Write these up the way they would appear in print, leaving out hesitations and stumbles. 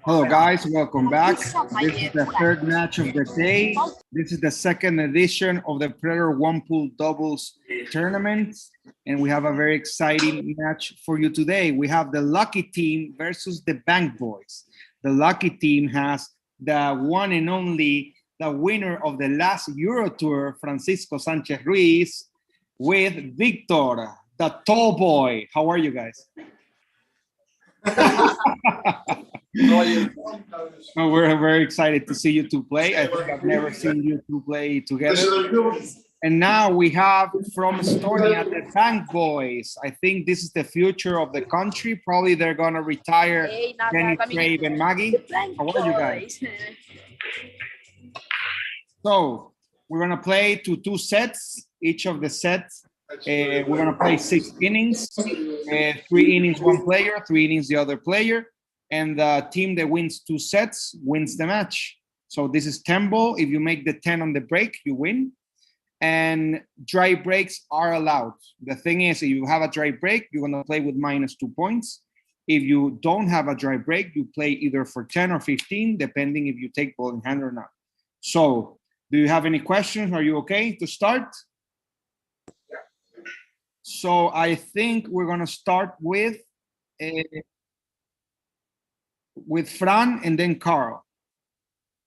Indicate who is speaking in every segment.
Speaker 1: Hello guys, welcome back. This is the third match of the day. This is the second edition of the Predator One Pool Doubles Tournament. And we have a very exciting match for you today. We have the Lucky Team versus the Bank Boys. The Lucky Team has the one and only, the winner of the last Euro Tour, Francisco Sanchez Ruiz, with Wiktor, the tall boy. How are you guys? Oh, we're very excited to see you two play. I think I've never seen you two play together. And now we have from Estonia, the Bank Boys. I think this is the future of the country. Probably they're going to retire Jenny, Crave, and Maggie. How are you guys? So we're going to play two sets. Each of the sets, we're going to play 6 innings. 3 innings, one player, 3 innings, the other player. And the team that wins 2 sets wins the match. So this is 10 ball. If you make the 10 on the break, you win. And dry breaks are allowed. The thing is, if you have a dry break, you're going to play with -2 points. If you don't have a dry break, you play either for 10 or 15, depending if you take ball in hand or not. So do you have any questions? Are you okay to start? So I think we're going to start with Fran and then Karl.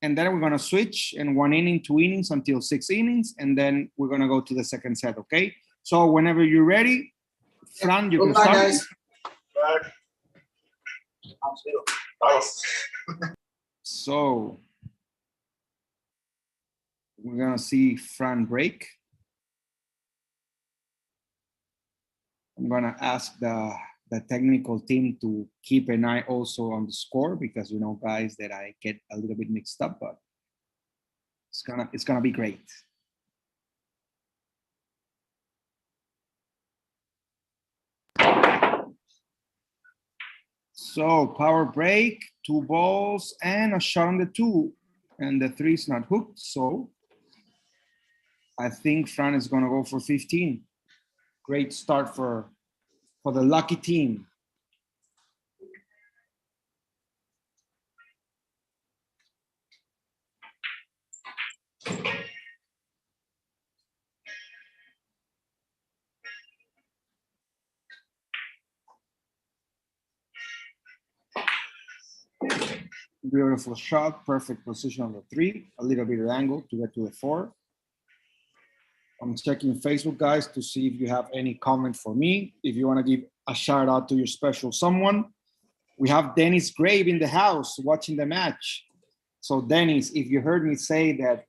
Speaker 1: And then we're going to switch in 1 inning, 2 innings until 6 innings. And then we're going to go to the second set, okay? So whenever you're ready, Fran, you can start. Guys. So we're going to see Fran break. I'm going to ask the technical team to keep an eye also on the score, because you know, guys, that I get a little bit mixed up, but it's gonna be great. So power break, 2 balls and a shot on the 2, and the 3 is not hooked. So I think Fran is gonna go for 15. Great start for the Lucky Team. Beautiful shot, perfect position on the 3, a little bit of angle to get to the 4. I'm checking Facebook, guys, to see if you have any comment for me. If you want to give a shout out to your special someone. We have Dennis Grave in the house watching the match. So Dennis, if you heard me say that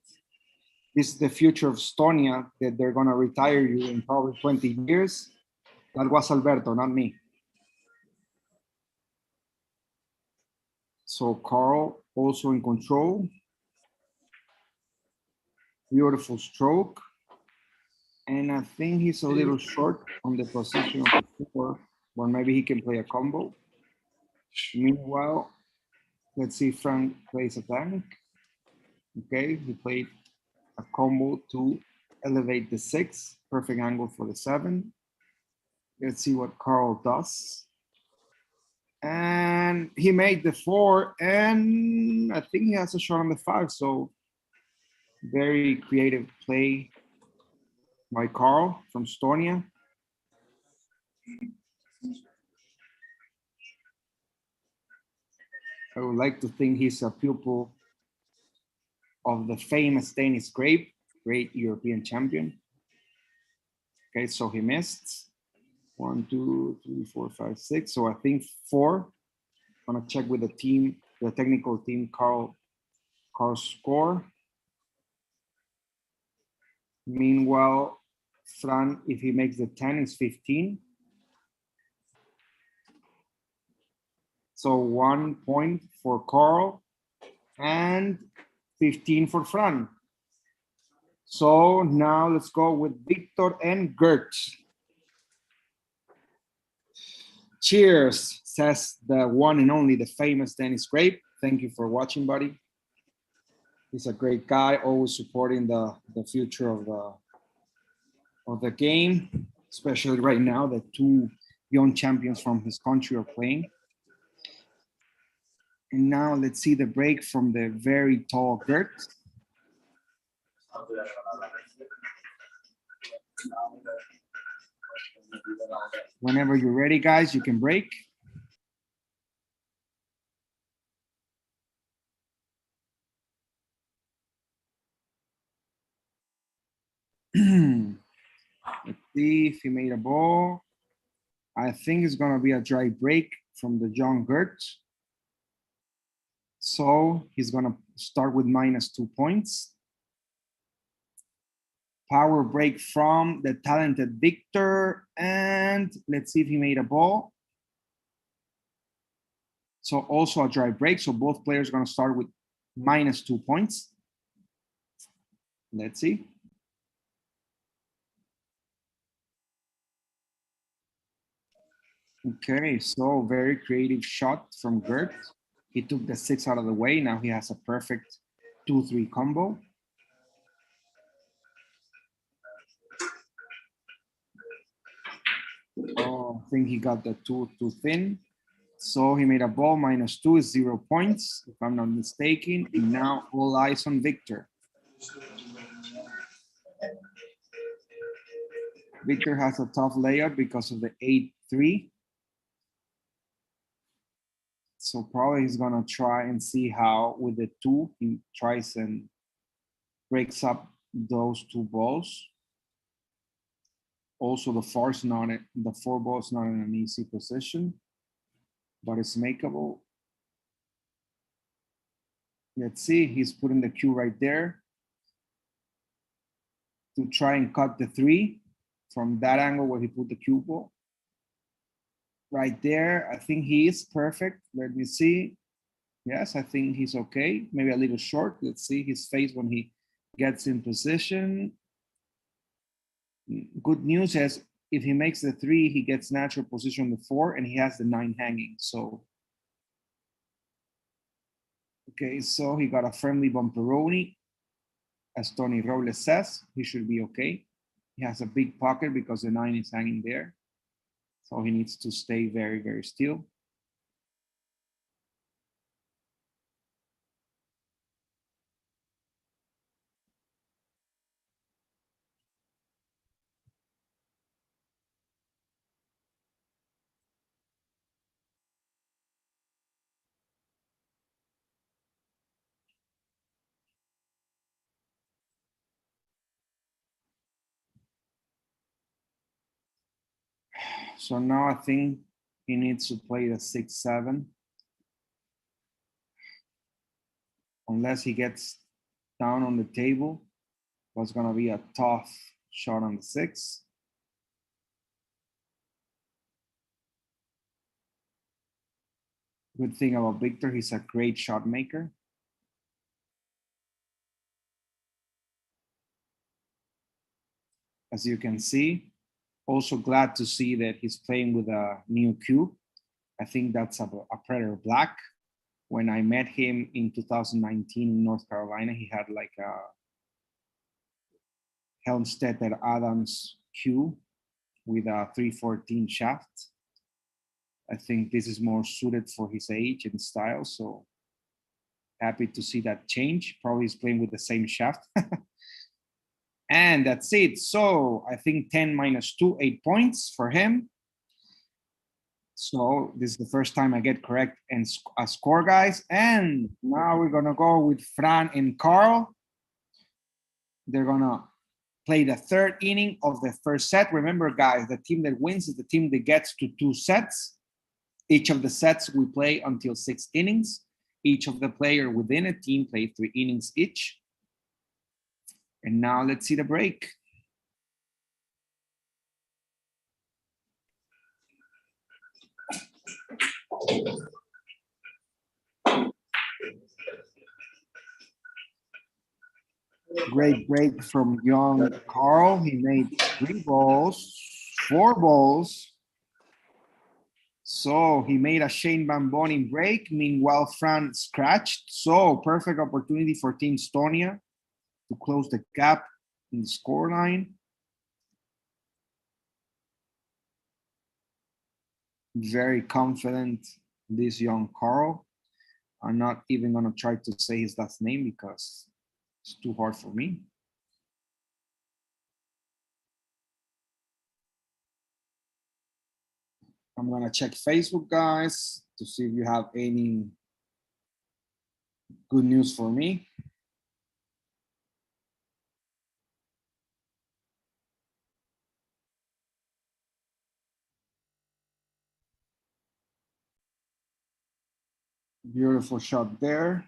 Speaker 1: this is the future of Estonia, that they're going to retire you in probably 20 years, that was Alberto, not me. So Karl also in control. Beautiful stroke. And I think he's a little short on the position of the 4, or maybe he can play a combo. Meanwhile, let's see if Frank plays a bank. Okay, he played a combo to elevate the 6. Perfect angle for the 7. Let's see what Karl does. And he made the 4, and I think he has a shot on the 5. So very creative play by Karl from Estonia. I would like to think he's a pupil of the famous Dennis Grave, great European champion. Okay, so he missed. 1, 2, 3, 4, 5, 6. So I think 4. I'm gonna check with the team, the technical team, Karl's score. Meanwhile, Fran, if he makes the 10, is 15. So 1 point for Karl and 15 for Fran. So now let's go with Wiktor and Gert. Cheers, says the one and only, the famous Dennis Grave. Thank you for watching, buddy. He's a great guy, always supporting the future of the game, especially right now that 2 young champions from his country are playing. And now let's see the break from the very tall Gert. Whenever you're ready, guys, you can break. Let's see if he made a ball. I think it's gonna be a dry break from the John Gert. So he's gonna start with -2 points. Power break from the talented Wiktor, and let's see if he made a ball. So also a dry break. So both players are gonna start with -2 points. Let's see. Okay, so very creative shot from Gert. He took the 6 out of the way. Now he has a perfect 2-3 combo. Oh, I think he got the 2 too thin. So he made a ball. -2 is 0 points, if I'm not mistaken. And now all eyes on Wiktor. Wiktor has a tough layout because of the 8-3. So probably he's gonna try and see how with the 2 he tries and breaks up those 2 balls. Also, the 4 ball is not in an easy position, but it's makeable. Let's see, he's putting the cue right there to try and cut the 3 from that angle where he put the cue ball. Right there, I think he is perfect. Let me see. Yes, I think he's okay. Maybe a little short. Let's see his face when he gets in position. Good news is if he makes the 3, he gets natural position on the 4 and he has the 9 hanging. So, okay, so he got a friendly bumperoni. As Tony Robles says, he should be okay. He has a big pocket because the 9 is hanging there. So he needs to stay very, very still. So now I think he needs to play the 6-7. Unless he gets down on the table, was gonna be a tough shot on the 6. Good thing about Wiktor, he's a great shot maker. As you can see, also glad to see that he's playing with a new cue. I think that's a Predator Black. When I met him in 2019 in North Carolina, he had like a Helmstedt Adams cue with a 314 shaft. I think this is more suited for his age and style. So happy to see that change. Probably he's playing with the same shaft. And that's it. So I think 10 - 2, 8 points for him. So this is the first time I get correct and a score, guys. And now we're gonna go with Fran and Karl. They're gonna play the 3rd inning of the 1st set. Remember, guys, the team that wins is the team that gets to 2 sets. Each of the sets we play until 6 innings. Each of the player within a team play 3 innings each. And now let's see the break. Great break from young Karl. He made 3 balls, 4 balls. So he made a Shane Van Bonin break. Meanwhile, Fran scratched. So perfect opportunity for Team Estonia to close the gap in the scoreline. Very confident, this young Karl. I'm not even gonna try to say his last name because it's too hard for me. I'm gonna check Facebook, guys, to see if you have any good news for me. Beautiful shot there.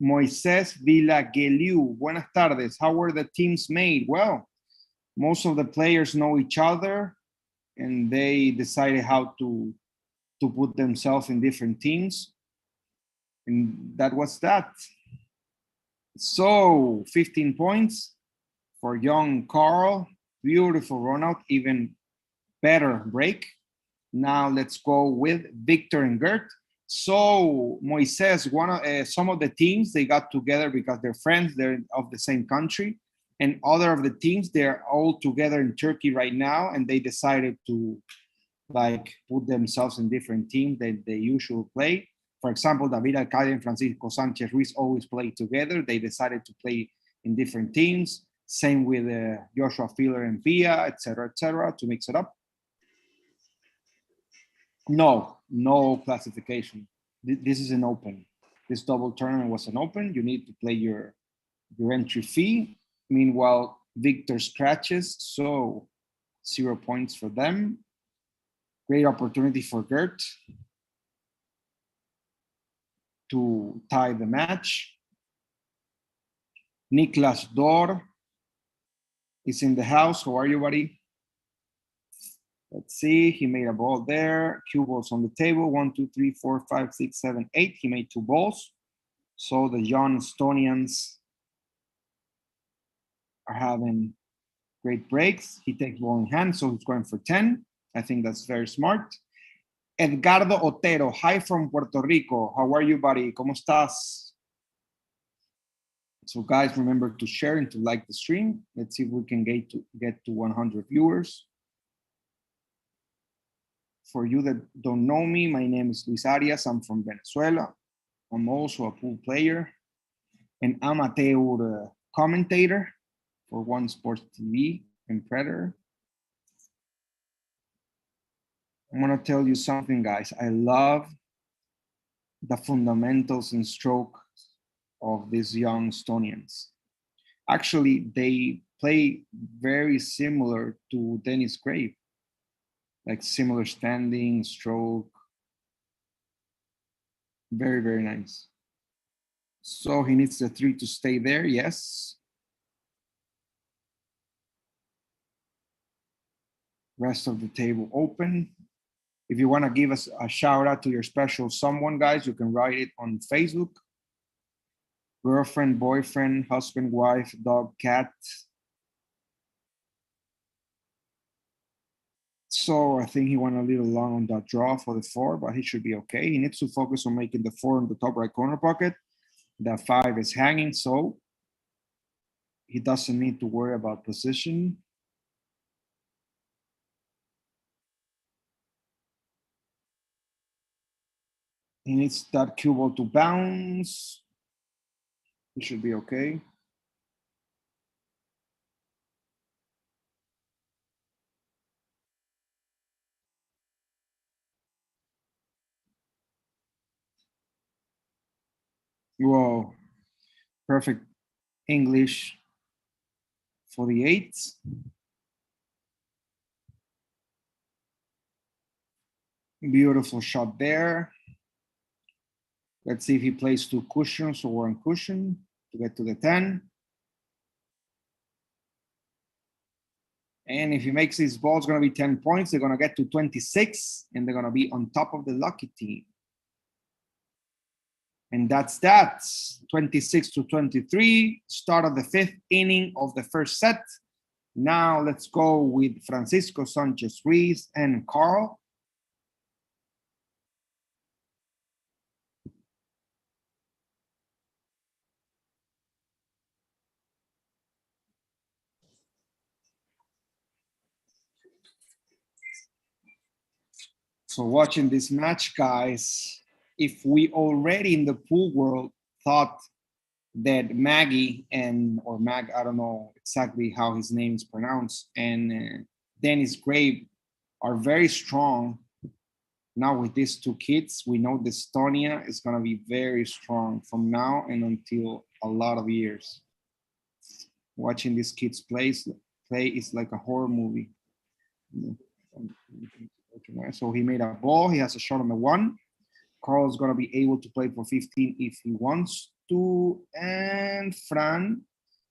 Speaker 1: Moisés Villagueliu, buenas tardes. How were the teams made? Well, most of the players know each other and they decided how to put themselves in different teams. And that was that. So 15 points for young Karl. Beautiful run out, even better break. Now let's go with Wiktor and Gert. So Moises, some of the teams, they got together because they're friends, they're of the same country. And other of the teams, they're all together in Turkey right now, and they decided to like put themselves in different teams that they usually play. For example, David Alcade and Francisco Sanchez Ruiz always play together. They decided to play in different teams. Same with Joshua Filler and Pia, etc., to mix it up. No classification. This is an open. This double tournament was an open. You need to play your entry fee. Meanwhile, Wiktor scratches, so 0 points for them. Great opportunity for Gert to tie the match. Niklas Dor is in the house. How are you, buddy? Let's see. He made a ball there. Cue balls on the table. 1, 2, 3, 4, 5, 6, 7, 8. He made 2 balls. So the young Estonians are having great breaks. He takes ball in hand, so he's going for 10. I think that's very smart. Edgardo Otero, hi from Puerto Rico. How are you, buddy? ¿Cómo estás? So guys, remember to share and to like the stream. Let's see if we can get to 100 viewers. For you that don't know me, my name is Luis Arias. I'm from Venezuela. I'm also a pool player, an amateur commentator for One Sports TV and Predator. I'm gonna tell you something, guys. I love the fundamentals and stroke of these young Estonians. Actually, they play very similar to Dennis Grave, like similar standing, stroke. Very, very nice. So he needs the 3 to stay there, yes. Rest of the table open. If you want to give us a shout out to your special someone, guys, you can write it on Facebook. Girlfriend, boyfriend, husband, wife, dog, cat. So I think he went a little long on that draw for the 4, but he should be okay. He needs to focus on making the 4 in the top right corner pocket. The 5 is hanging, so he doesn't need to worry about position. He needs that cue ball to bounce. He should be okay. Whoa, perfect English for the 8. Beautiful shot there. Let's see if he plays 2 cushions or 1 cushion to get to the 10. And if he makes his ball, it's going to be 10 points. They're going to get to 26, and they're going to be on top of the lucky team. And that's that. 26 to 23, start of the 5th inning of the first set. Now let's go with Francisco Sanchez Ruiz and Karl. So watching this match, guys, if we already in the pool world thought that Maggie or Mag, I don't know exactly how his name is pronounced, and Dennis Grave are very strong. Now with these two kids, we know that Estonia is going to be very strong from now and until a lot of years. Watching these kids play is like a horror movie. So he made a ball. He has a shot on the 1. Karl's going to be able to play for 15 if he wants to. And Fran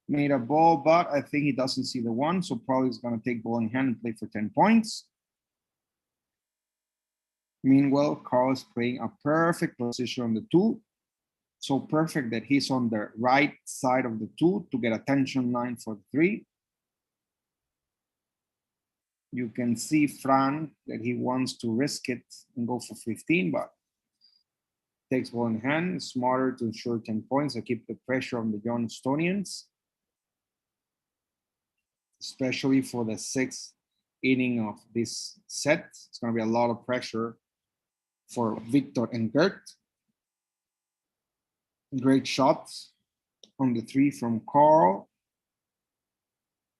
Speaker 1: made a ball, but I think he doesn't see the 1. So probably he's going to take ball in hand and play for 10 points. Meanwhile, Karl is playing a perfect position on the 2. So perfect that he's on the right side of the 2 to get a tension line for the 3. You can see Fran that he wants to risk it and go for 15, but takes ball in hand. Smarter to ensure 10 points. I keep the pressure on the young Estonians, especially for the 6th inning of this set. It's going to be a lot of pressure for Wiktor and Gert. Great shots on the 3 from Karl.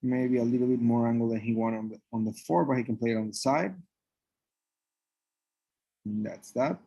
Speaker 1: Maybe a little bit more angle than he wanted on the 4, but he can play it on the side. And that's that.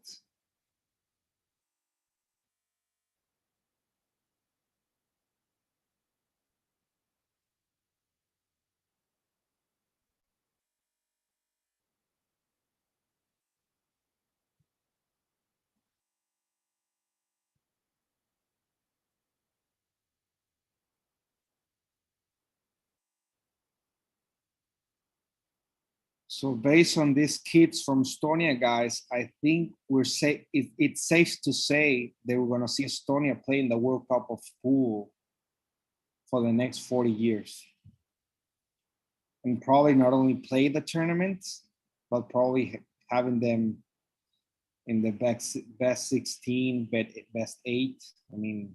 Speaker 1: So based on these kids from Estonia, guys, I think we're safe. It's safe to say that we're going to see Estonia play in the World Cup of pool for the next 40 years, and probably not only play the tournament, but probably having them in the best 16, best 8. I mean,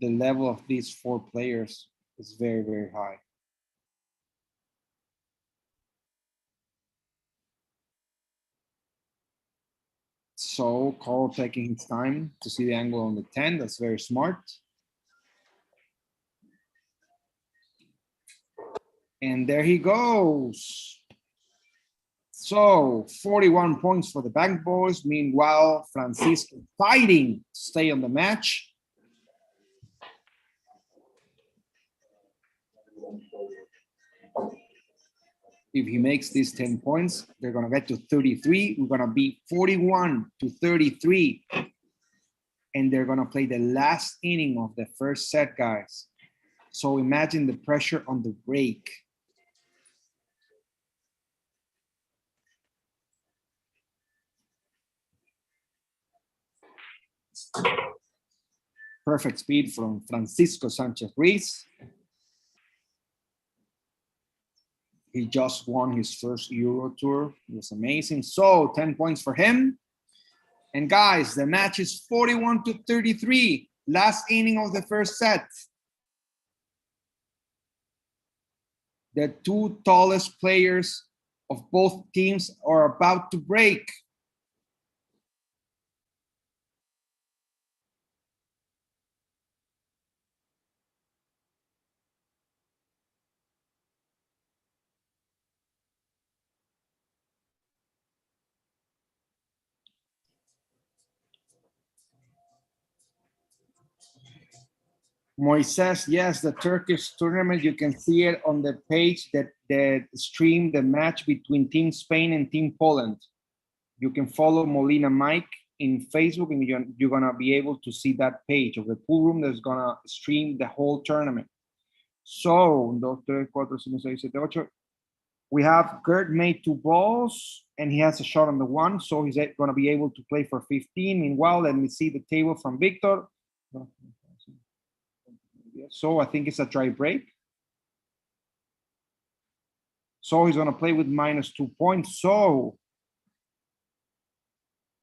Speaker 1: the level of these 4 players is very, very high. So Karl taking his time to see the angle on the 10. That's very smart. And there he goes. So 41 points for the Bank Boys. Meanwhile, Francisco fighting to stay on the match. If he makes these 10 points, they're going to get to 33. We're going to be 41 to 33. And they're going to play the last inning of the first set, guys. So imagine the pressure on the break. Perfect speed from Francisco Sanchez Ruiz. He just won his first Euro Tour. It was amazing. So 10 points for him. And guys, the match is 41 to 33. Last inning of the first set. The 2 tallest players of both teams are about to break. Moises, yes, the Turkish tournament, you can see it on the page that streamed the match between Team Spain and Team Poland. You can follow Molina Mike in Facebook, and you're gonna be able to see that page of the pool room that's gonna stream the whole tournament. So, 2, 3, 4, 5, 6, 7, 8. We have Gert made 2 balls, and he has a shot on the 1, so he's gonna be able to play for 15. Meanwhile, let me see the table from Wiktor. So I think it's a dry break. So he's going to play with -2 points. So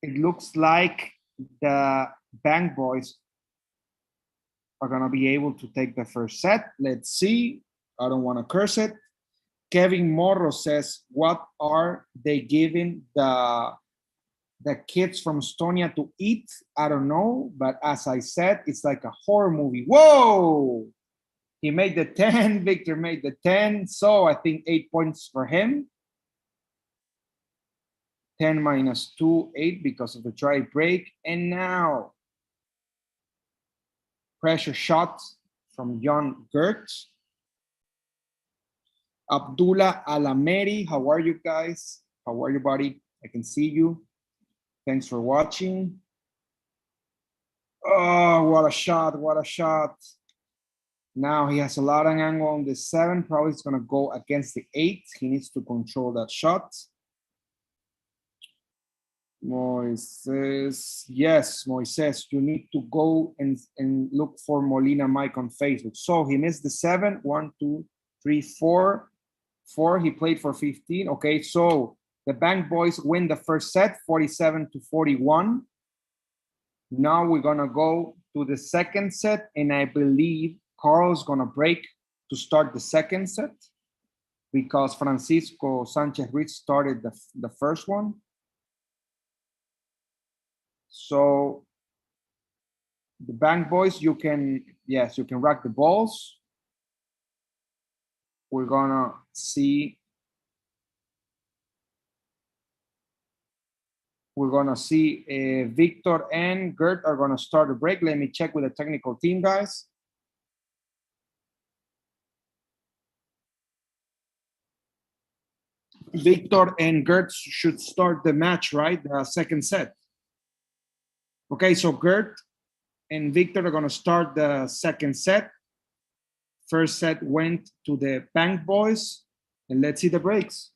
Speaker 1: it looks like the Bank Boys are going to be able to take the first set. Let's see. I don't want to curse it. Kevin Morro says, what are they giving the kids from Estonia to eat? I don't know, but as I said, it's like a horror movie. Whoa! He made the 10, Victor made the 10, so I think 8 points for him. 10 minus 2, 8 because of the dry break. And now, pressure shot from John Gert. Abdullah Alameri, how are you guys? How are you, buddy? I can see you. Thanks for watching. Oh, what a shot, what a shot. Now he has a lot of angle on the 7. Probably it's going to go against the 8. He needs to control that shot. Moises, yes, Moises, you need to go and look for Molina Mike on Facebook. So he missed the 7. 1, 2, 3, 4. 4. He played for 15. Okay, so the Bank Boys win the first set, 47-41. Now we're gonna go to the second set, and I believe Karl's gonna break to start the second set because Francisco Sanchez RUIZ started the first one. So the Bank Boys, you can, yes, you can rack the balls. We're gonna see. We're gonna see Wiktor and Gert are gonna start the break. Let me check with the technical team, guys. Wiktor and Gert should start the match, right? The second set. Okay, so Gert and Wiktor are gonna start the second set. First set went to the Bank Boys, and let's see the breaks.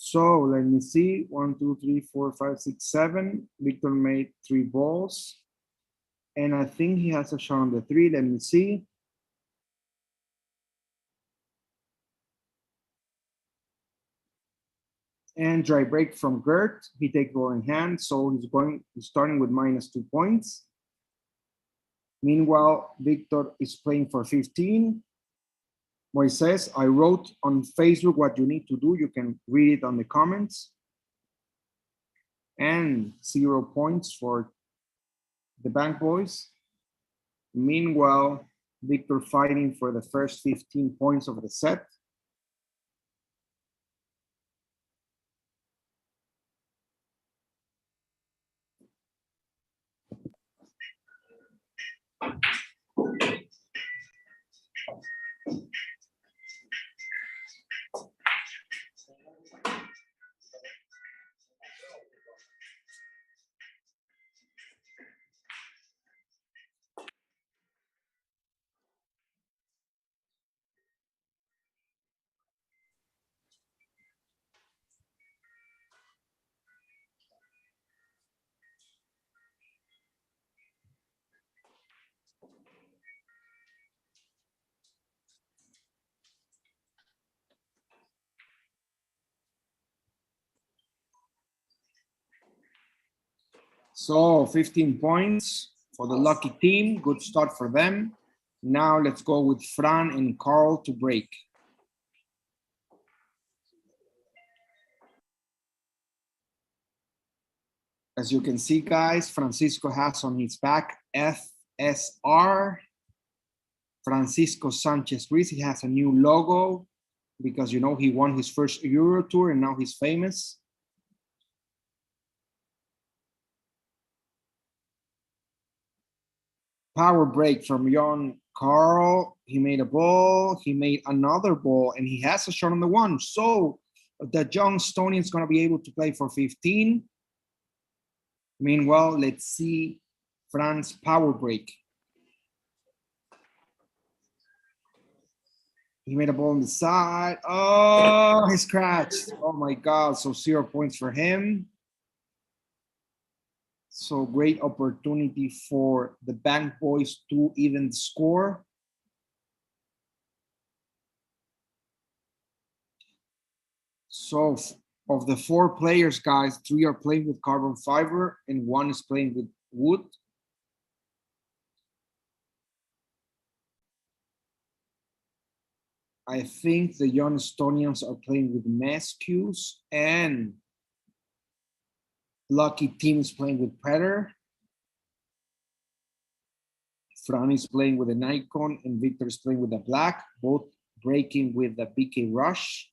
Speaker 1: So let me see. 1, 2, 3, 4, 5, 6, 7. Wiktor made 3 balls. And I think he has a shot on the 3. Let me see. And dry break from Gert. He takes ball in hand, so he's starting with minus 2 points. Meanwhile, Wiktor is playing for 15. Moises, I wrote on Facebook what you need to do. You can read it on the comments. And 0 points for the Bank Boys. Meanwhile, Wiktor fighting for the first 15 points of the set. So 15 points for the lucky team. Good start for them. Now let's go with Fran and Karl to break. As you can see, guys, Francisco has on his back FSR. Francisco Sanchez RUIZ. He has a new logo because, you know, he won his first Euro Tour and now he's famous. Power break from young Karl. He made a ball, he made another ball, and he has a shot on the 1. So the young Estonian is going to be able to play for 15. Meanwhile, let's see Fran's power break. He made a ball on the side. Oh, he scratched. Oh my God. So 0 points for him. So great opportunity for the bank boys to even the score. So of the 4 players, guys, 3 are playing with carbon fiber and 1 is playing with wood. I think the young Estonians are playing with mesh cues and Lucky Team is playing with Predator. Fran is playing with an icon and Victor is playing with a black, both breaking with the BK Rush.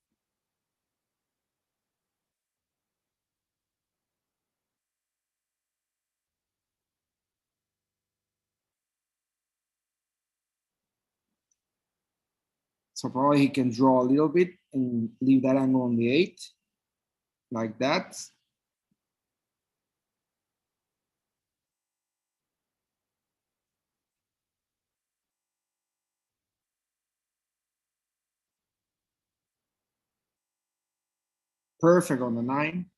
Speaker 1: So probably he can draw a little bit and leave that angle on the 8, like that. Perfect on the 9.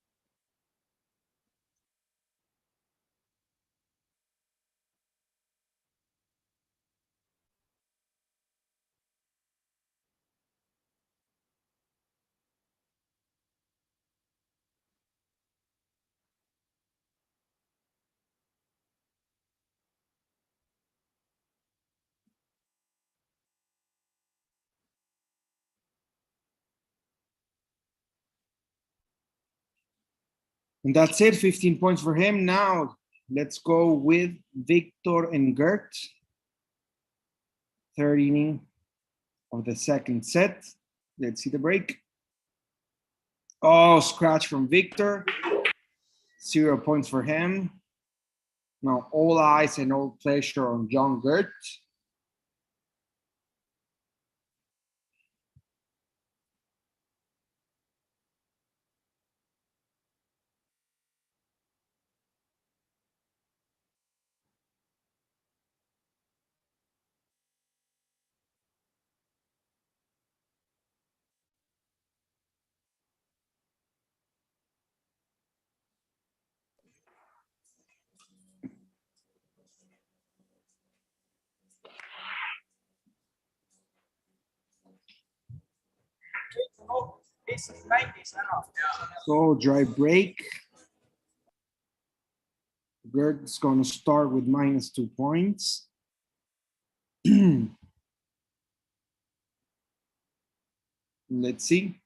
Speaker 1: And that's it, 15 points for him. Now, let's go with Wiktor and Gert. 3rd inning of the 2nd set. Let's see the break. Oh, scratch from Wiktor. 0 points for him. Now, all eyes and all pressure on John Gert. So, dry break. Gert's going to start with -2 points. Let's see.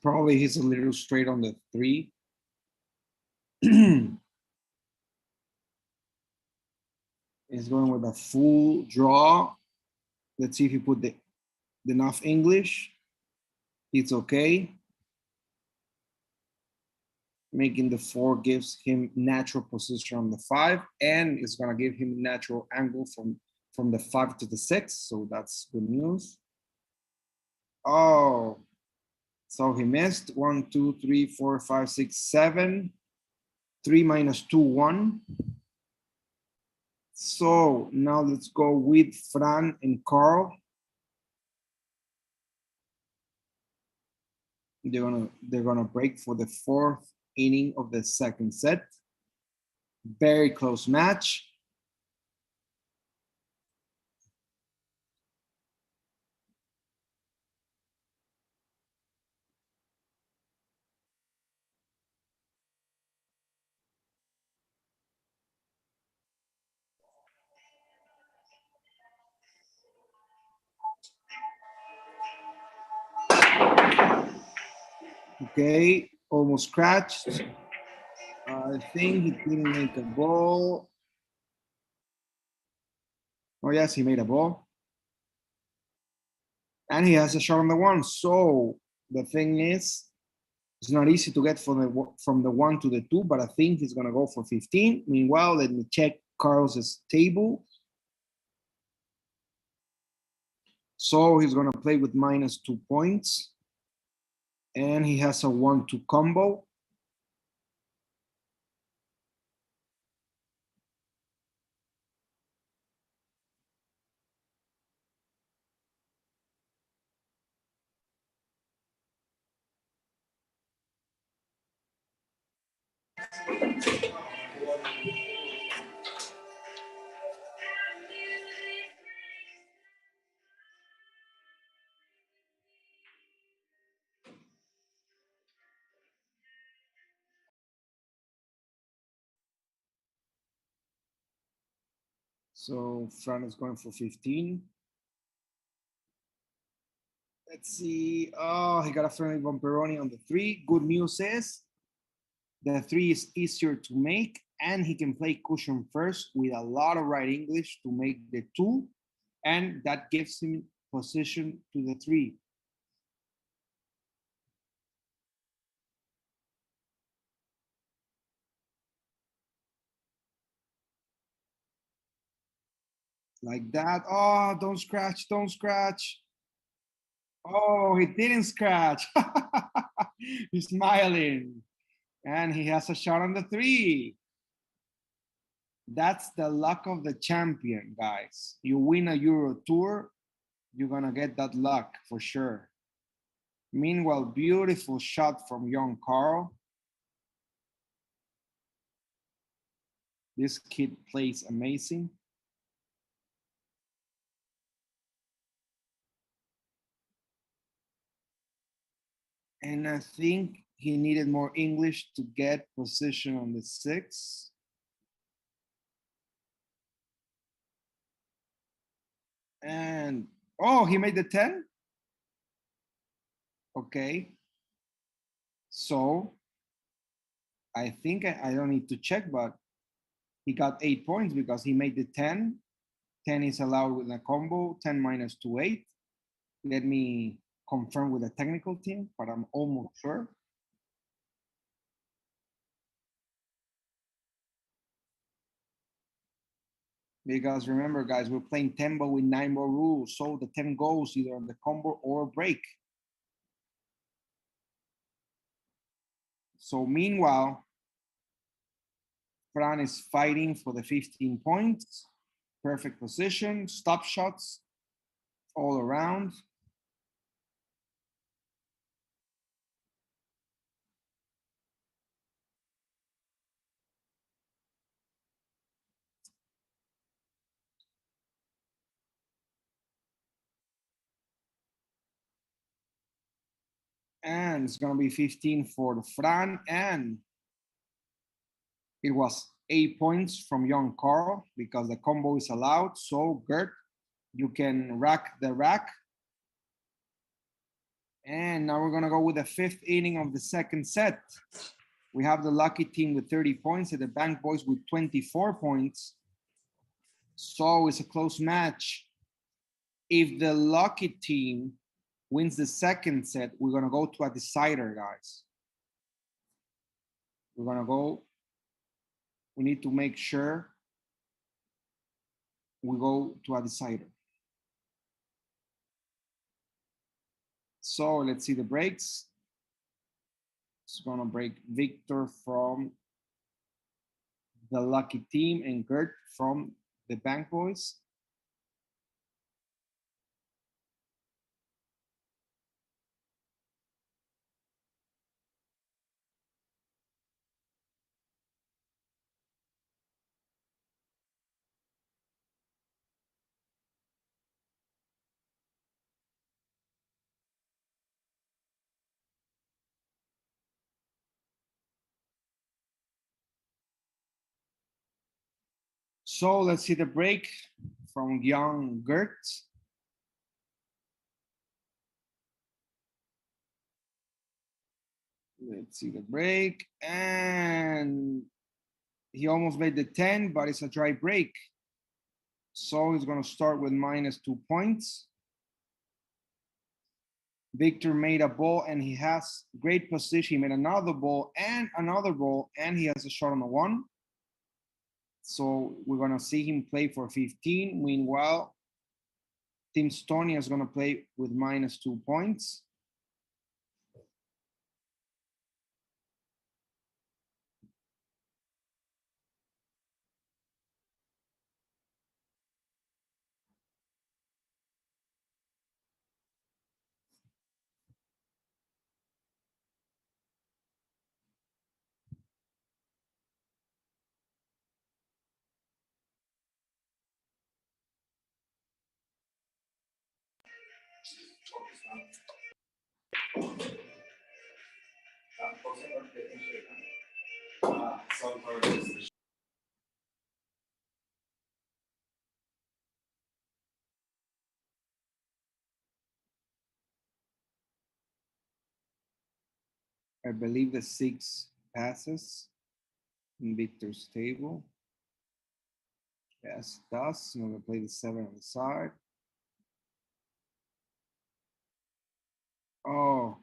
Speaker 1: Probably he's a little straight on the 3. He's going with a full draw. Let's see if he put the enough English. It's okay. Making the 4 gives him natural position on the 5, and it's gonna give him natural angle from the 5 to the 6. So that's good news. Oh, so he missed 1, 2, 3, 4, 5, 6, 7. 3 minus 2, 1. So now let's go with Fran and Karl. They're gonna break for the 4th inning of the 2nd set. Very close match. Okay, almost scratched. I think he didn't make a ball. Oh yes, he made a ball. And he has a shot on the 1. So the thing is, It's not easy to get from the 1 to the 2, but I think he's gonna go for 15. Meanwhile, let me check Carl's table. So he's gonna play with -2 points. And he has a 1-2 combo. So Fran is going for 15. Let's see. Oh, he got a friendly Bomperoni on the 3. Good news is the 3 is easier to make, and he can play cushion first with a lot of right English to make the 2, and that gives him position to the 3. Like that. Oh, don't scratch, don't scratch. Oh, he didn't scratch. He's smiling. And he has a shot on the 3. That's the luck of the champion, guys. You win a Euro Tour, you're gonna get that luck for sure. Meanwhile, beautiful shot from young Karl. This kid plays amazing. And I think he needed more English to get position on the 6. And, oh, he made the 10? Okay. So, I think I don't need to check, but he got 8 points because he made the 10. 10 is allowed with a combo, 10 minus 2, 8. Let me confirm with the technical team, but I'm almost sure. Because remember, guys, we're playing 10 ball with 9 ball rules, so the 10 goes either on the combo or break. So meanwhile, Fran is fighting for the 15 points. Perfect position, stop shots all around. And it's gonna be 15 for the Fran, and it was 8 points from young Karl because the combo is allowed. So Gert, you can rack the rack. And now we're gonna go with the 5th inning of the 2nd set. We have the lucky team with 30 points and the bank boys with 24 points. So it's a close match. If the lucky team wins the 2nd set, we're gonna go to a decider, guys. We're gonna go, we need to make sure we go to a decider. So let's see the breaks. It's gonna break Wiktor from the lucky team and Gert from the bank boys. So let's see the break from young Gert. Let's see the break. And he almost made the 10, but it's a dry break. So he's going to start with -2 points. Wiktor made a ball and he has great position. He made another ball, and he has a shot on the 1. So we're gonna see him play for 15. Meanwhile, Team Estonia is gonna play with -2 points. I believe the 6 passes in Wiktor's table. Yes, it does. I'm gonna play the 7 on the side. Oh,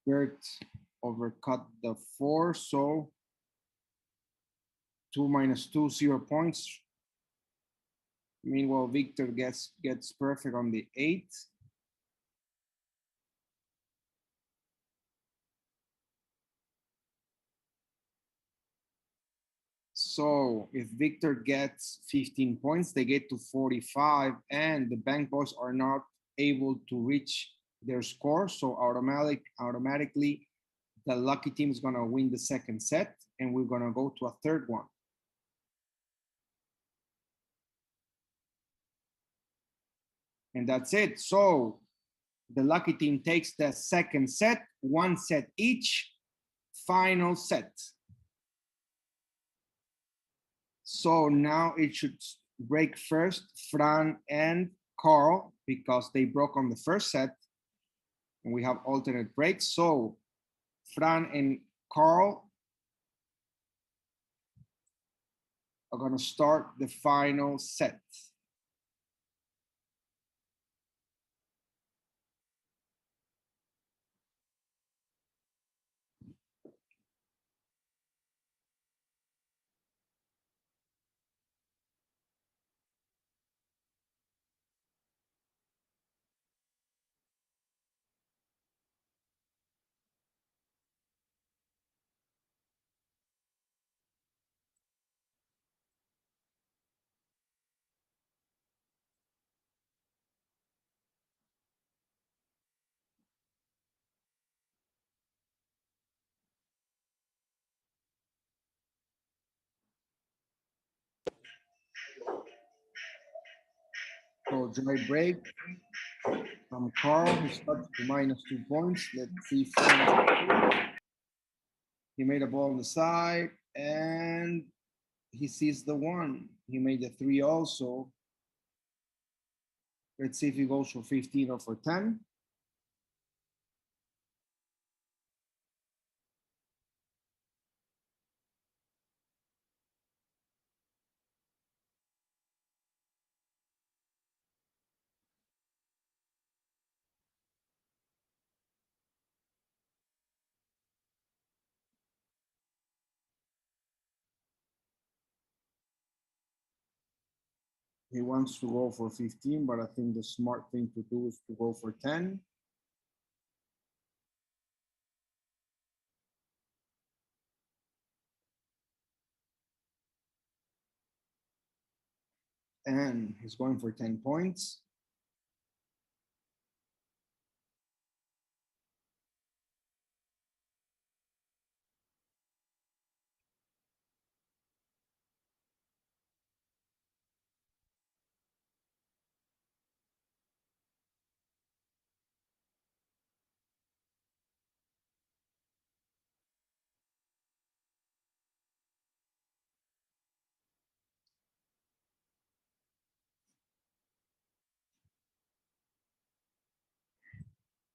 Speaker 1: Gert overcut the 4, so 2 minus 2, 0 points. Meanwhile, Wiktor gets perfect on the 8. So if Wiktor gets 15 points, they get to 45, and the bank boys are not able to reach their score. So automatically, the lucky team is gonna win the second set, and we're gonna go to a third one. And that's it. So the lucky team takes the second set, 1 set each, final set. So now it should break first, Fran and Karl, because they broke on the first set, and we have alternate breaks. So Fran and Karl are gonna start the final set. So dry break from Karl, he starts to -2 points. Let's see Fran. He made a ball on the side, and he sees the 1. He made the 3 also. Let's see if he goes for 15 or for 10. He wants to go for 15, but I think the smart thing to do is to go for 10. And he's going for 10 points.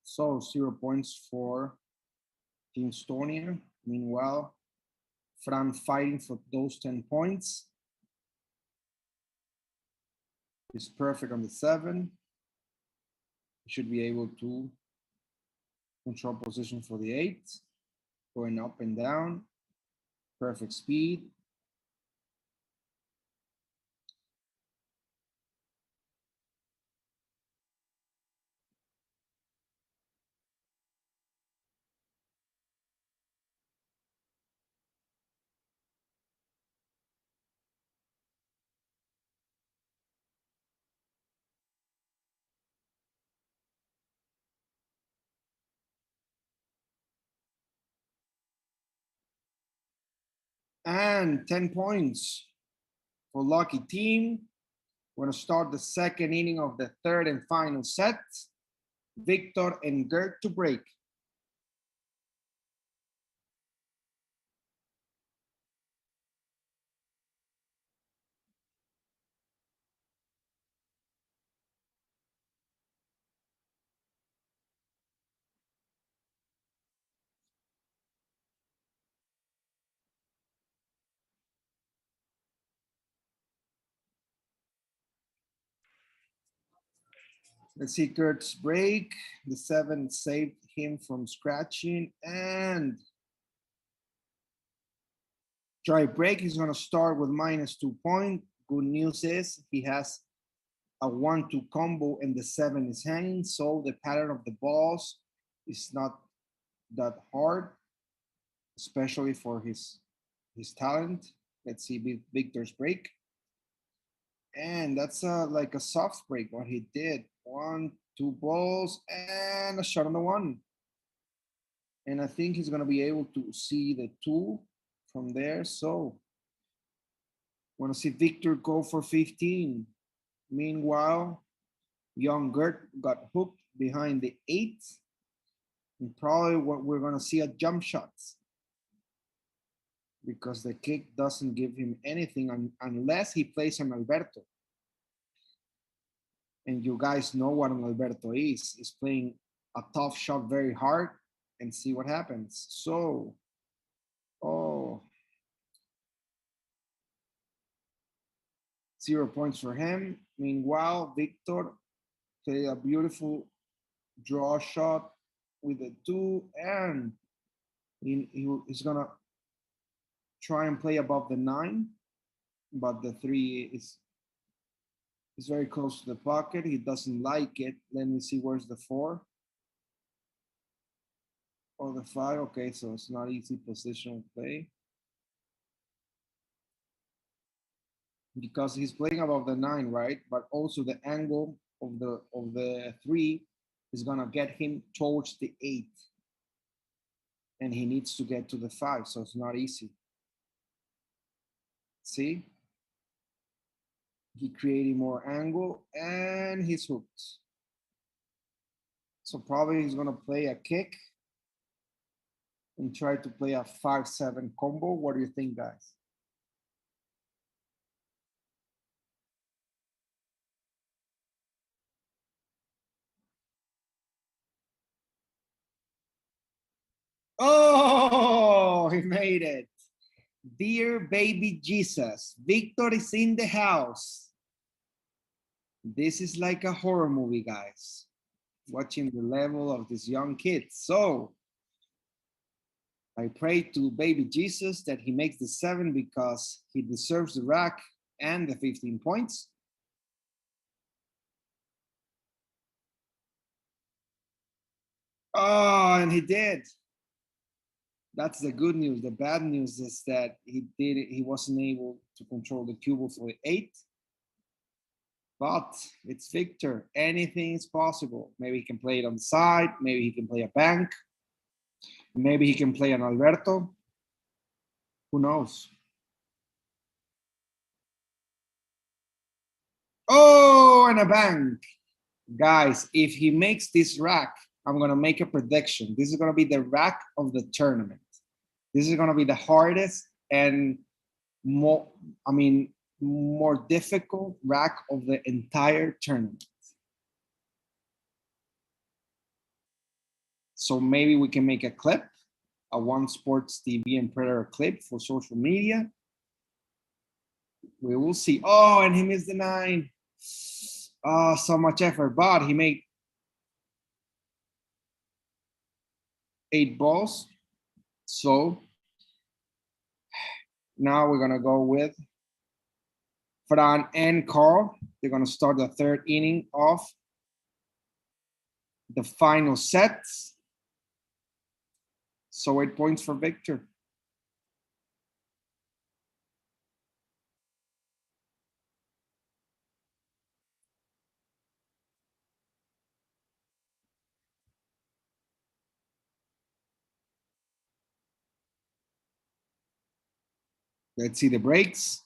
Speaker 1: So 0 points for Team Estonia. Meanwhile, Fran fighting for those 10 points. He's perfect on the 7. He should be able to Control position for the 8. Going up and down. Perfect speed. And 10 points for lucky team. We're going to start the second inning of the third and final set. Wiktor and Gert to break. Let's see Gert's break. The 7 saved him from scratching and try break. He's going to start with -2 points. Good news is he has a 1-2 combo and the 7 is hanging. So the pattern of the balls is not that hard, especially for his talent. Let's see Wiktor's break. And that's like a soft break, what he did. 1, 2 balls and a shot on the 1. And I think he's going to be able to see the 2 from there. So want to see Wiktor go for 15. Meanwhile, young Gert got hooked behind the 8. And probably what we're going to see a jump shots because the kick doesn't give him anything unless he plays an Alberto. And you guys know what an Alberto is. He's playing a tough shot very hard and see what happens. So, 0 points for him. Meanwhile, Wiktor played a beautiful draw shot with the 2 and he's gonna try and play above the 9, but the 3 is very close to the pocket. He doesn't like it. Let me see, where's the 4? Or the 5, okay, so it's not easy positional play. Because he's playing above the 9, right? But also the angle of the 3 is gonna get him towards the 8. And he needs to get to the 5, so it's not easy. See? He created more angle and he's hooked. So probably he's gonna play a kick and try to play a 5-7 combo. What do you think, guys? Oh, he made it. Dear baby Jesus, Wiktor is in the house. This is like a horror movie, guys. Watching the level of these young kids. So I pray to baby Jesus that he makes the 7 because he deserves the rack and the 15 points. Oh, and he did. That's the good news. The bad news is that he wasn't able to control the cue for the 8. But it's Wiktor. Anything is possible. Maybe he can play it on the side. Maybe he can play a bank. Maybe he can play an Alberto. Who knows? Oh, and a bank. Guys, if he makes this rack, I'm going to make a prediction. This is going to be the rack of the tournament. This is going to be the hardest and more difficult rack of the entire tournament. So maybe we can make a clip, a One Sports TV and Predator clip for social media. We will see. Oh, and he missed the 9. Oh, so much effort, but he made. 8 balls. So now we're gonna go with Fran and Karl. They're gonna start the third inning of the final sets. So 8 points for Wiktor. Let's see the breaks.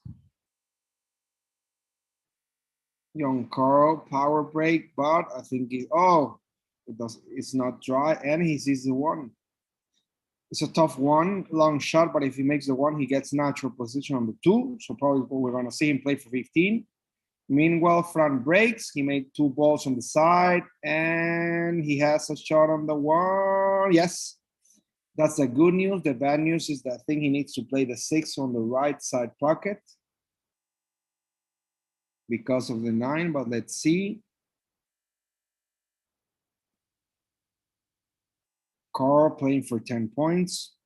Speaker 1: Young Karl, power break, but I think it's not dry, and he sees the one. It's a tough one, long shot, but if he makes the one, he gets natural position on the 2. So probably we're gonna see him play for 15. Meanwhile, Fran breaks. He made 2 balls on the side, and he has a shot on the 1. Yes, that's the good news. The bad news is that I think he needs to play the 6 on the right side pocket because of the 9, but let's see. Karl playing for 10 points.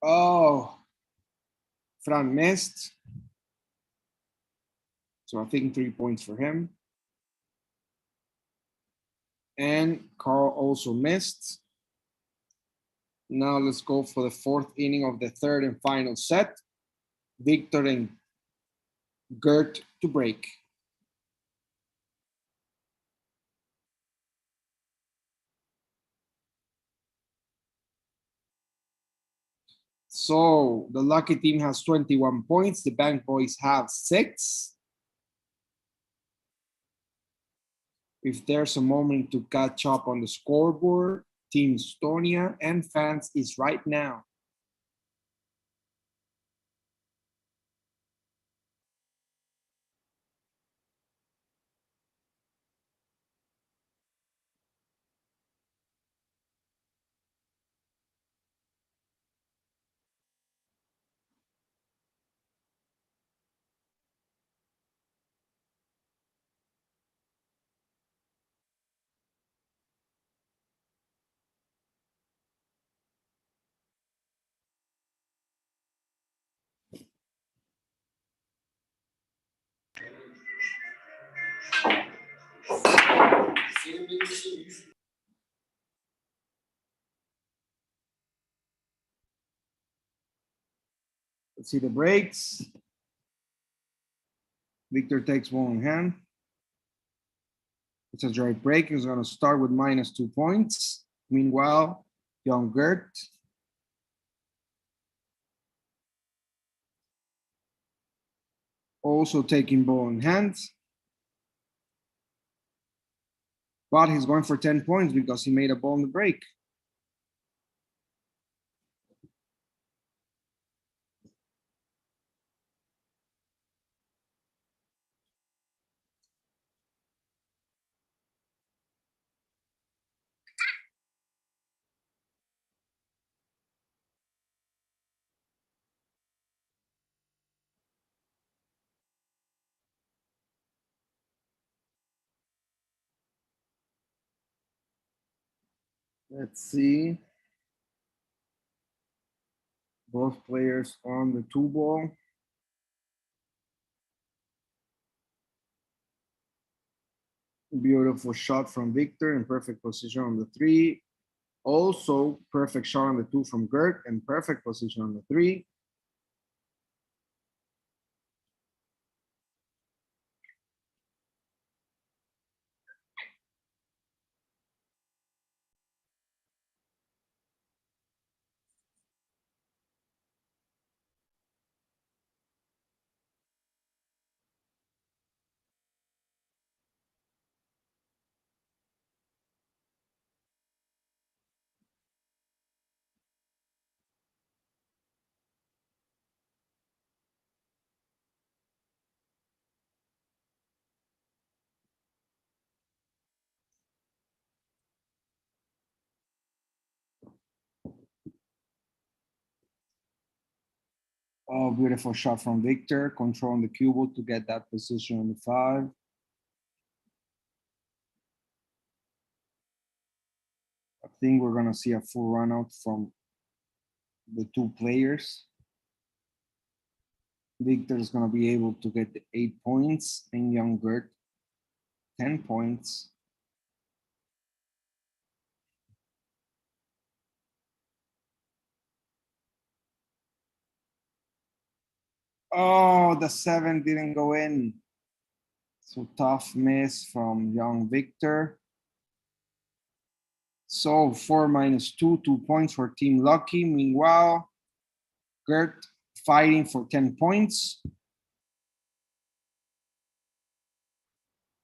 Speaker 1: Oh, Fran missed. So I think 3 points for him. And Karl also missed. Now let's go for the 4th inning of the 3rd and final set. Wiktor and Gert to break. So the lucky team has 21 points. The bank boys have 6. If there's a moment to catch up on the scoreboard, Team Estonia and fans is right now. Let's see the breaks. Wiktor takes ball in hand. It's a dry break. He's going to start with -2 points. Meanwhile, young Gert also taking ball in hand. But he's going for 10 points because he made a ball in the break. Let's see. Both players on the 2 ball. Beautiful shot from Wiktor in perfect position on the 3. Also, perfect shot on the 2 from Gert and perfect position on the 3. Oh, beautiful shot from Wiktor, controlling the cue ball to get that position on the 5. I think we're gonna see a full run out from the 2 players. Wiktor is gonna be able to get the 8 points, and young Gert 10 points. Oh, the 7 didn't go in. So tough miss from young Wiktor. So 4 minus 2, 2 points for Team Lucky. Meanwhile, Gert fighting for 10 points.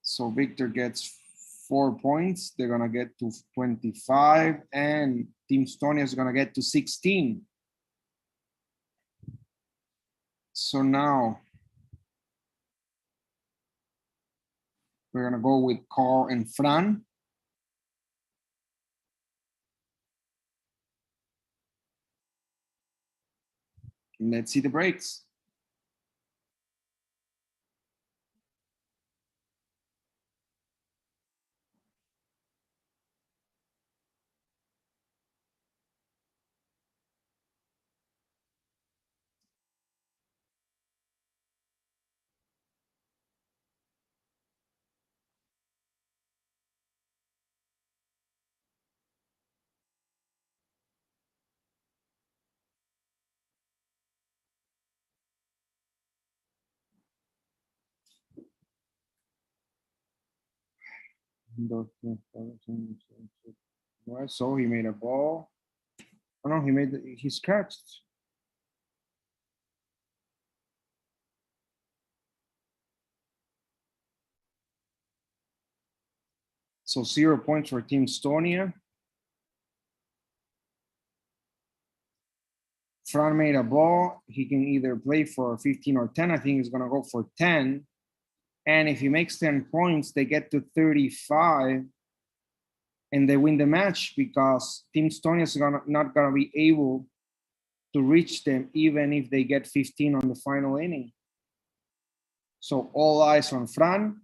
Speaker 1: So Wiktor gets 4 points. They're gonna get to 25, and Team Estonia is gonna get to 16. So now we're gonna go with Karl and Fran. Let's see the breaks. So he made a ball. Oh no, he scratched. So 0 points for Team Estonia. Fran made a ball. He can either play for 15 or 10. I think he's gonna go for 10. And if he makes 10 points, they get to 35 and they win the match, because Team Estonia is not gonna be able to reach them even if they get 15 on the final inning. So all eyes on Fran,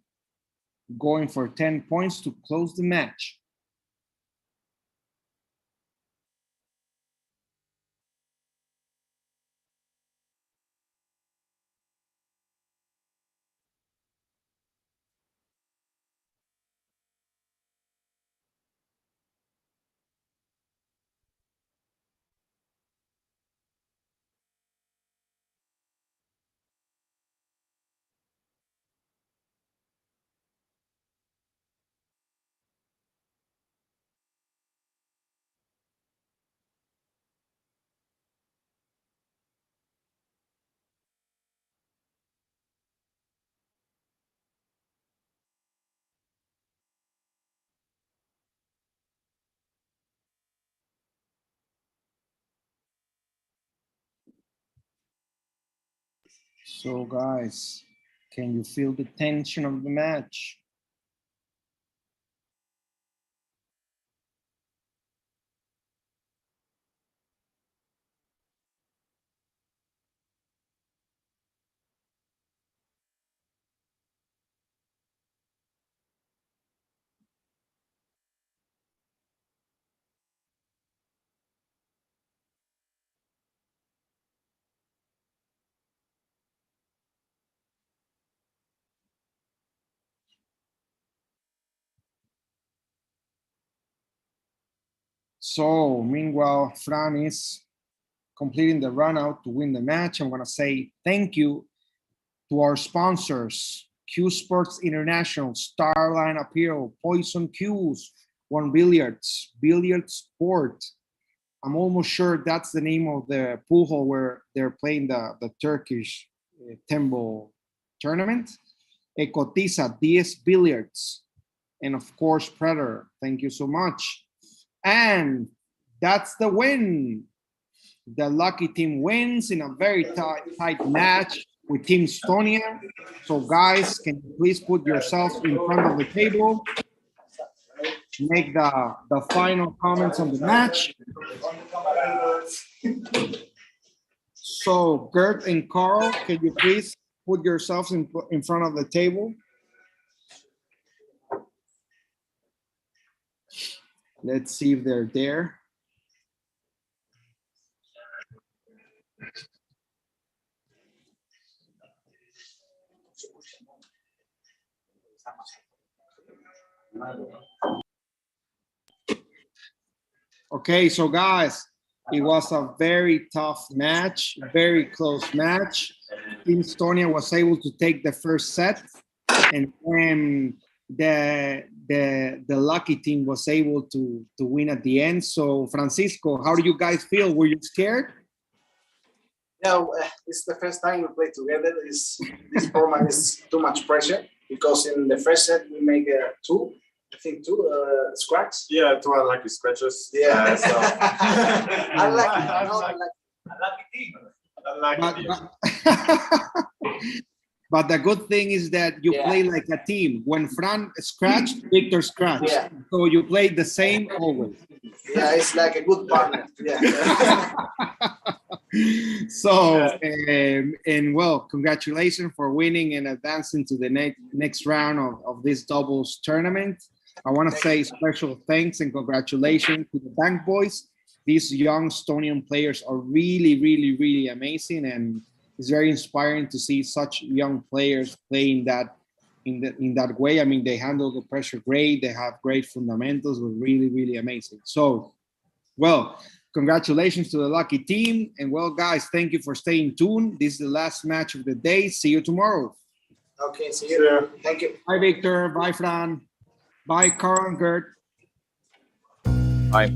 Speaker 1: going for 10 points to close the match. So guys, can you feel the tension of the match? So meanwhile, Fran is completing the run out to win the match. I'm gonna say thank you to our sponsors: Q Sports International, Starline Apparel, Poison Q's, One Billiards, Billiard Sport. I'm almost sure that's the name of the pool hall where they're playing the Turkish Tembo tournament. Ecotiza, DS Billiards, and of course Predator. Thank you so much. And that's the win. The lucky team wins in a very tight match with Team Estonia. So guys, can you please put yourselves in front of the table, make the final comments on the match. So So Gert and Karl, can you please put yourselves in front of the table? Let's see if they're there. Okay, so guys, it was a very tough match, very close match. Team Estonia was able to take the first set, and then the lucky team was able to win at the end. So Francisco, how do you guys feel? Were you scared?
Speaker 2: Yeah, it's the first time we play together. This format is too much pressure because in the first set we make two scratches.
Speaker 3: Yeah, two unlucky scratches.
Speaker 2: Yeah,
Speaker 3: so.
Speaker 2: unlucky team.
Speaker 1: But the good thing is that you play like a team. When Fran scratched, Wiktor scratched.
Speaker 2: Yeah.
Speaker 1: So you play the same always.
Speaker 2: Yeah, it's like a good partner. Yeah.
Speaker 1: So, and well, congratulations for winning and advancing to the next round of this doubles tournament. I want to say special thanks and congratulations to the Bank Boys. These young Estonian players are really, really, really amazing, and it's very inspiring to see such young players playing that in that way. I mean, they handle the pressure great. They have great fundamentals. Were really, really amazing. So, well, congratulations to the lucky team. And well, guys, thank you for staying tuned. This is the last match of the day. See you tomorrow.
Speaker 2: Okay, see you. Thank you.
Speaker 1: Bye, Wiktor. Bye, Fran. Bye, Karl and Gert.
Speaker 3: Bye.